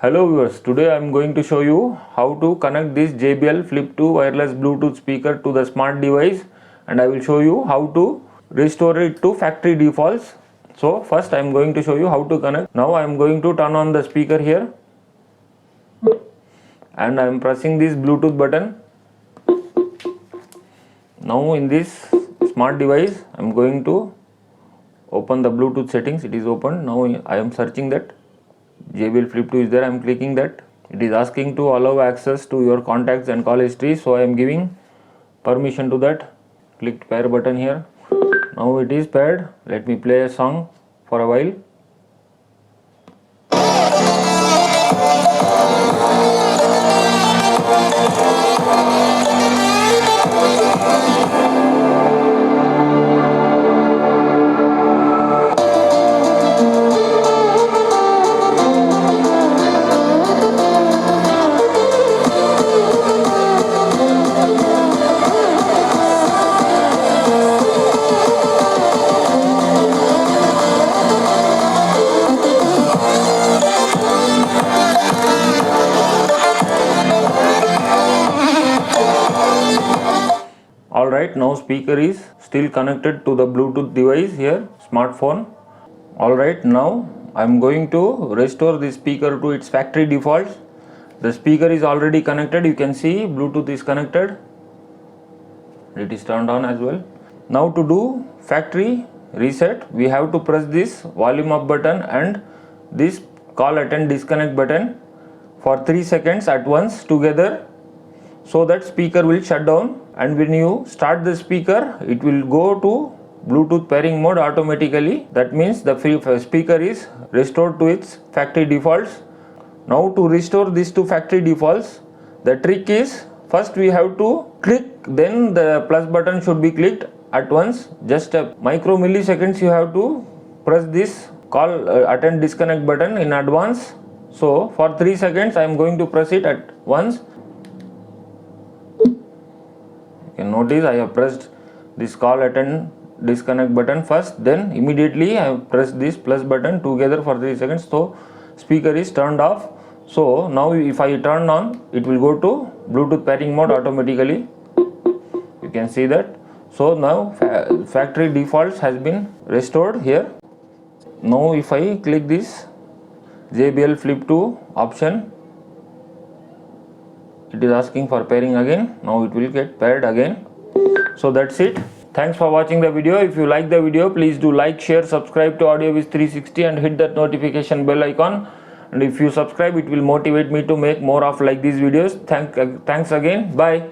Hello viewers, today I am going to show you how to connect this JBL Flip 2 wireless Bluetooth speaker to the smart device, and I will show you how to restore it to factory defaults. So first I am going to show you how to connect. Now I am going to turn on the speaker here and I am pressing this Bluetooth button. Now in this smart device I am going to open the Bluetooth settings. It is open. Now I am searching that JBL Flip 2 is there. I am clicking that. It is asking to allow access to your contacts and call history, so I am giving permission to that. Click pair button here. Now it is paired. Let me play a song for a while. Alright, now speaker is still connected to the Bluetooth device here, smartphone. Alright, now I am going to restore the speaker to its factory defaults. The speaker is already connected. You can see Bluetooth is connected. It is turned on as well. Now to do factory reset, we have to press this volume up button and this call attend disconnect button for 3 seconds at once together, so that speaker will shut down, and when you start the speaker it will go to Bluetooth pairing mode automatically. That means the speaker is restored to its factory defaults. Now to restore this to factory defaults, the trick is first we have to click, then the plus button should be clicked at once. Just a micro milliseconds you have to press this call attend disconnect button in advance. So for 3 seconds I am going to press it at once. You can notice I have pressed this call attend disconnect button first, then immediately I have pressed this plus button together for 3 seconds. So speaker is turned off. So now if I turn on, it will go to Bluetooth pairing mode automatically. You can see that. So now factory defaults has been restored here. Now if I click this JBL Flip 2 option, it is asking for pairing again. Now it will get paired again. So that's it. Thanks for watching the video. If you like the video, please do like, share, subscribe to AudioViz 360 and hit that notification bell icon. And if you subscribe, it will motivate me to make more of like these videos. Thanks again. Bye.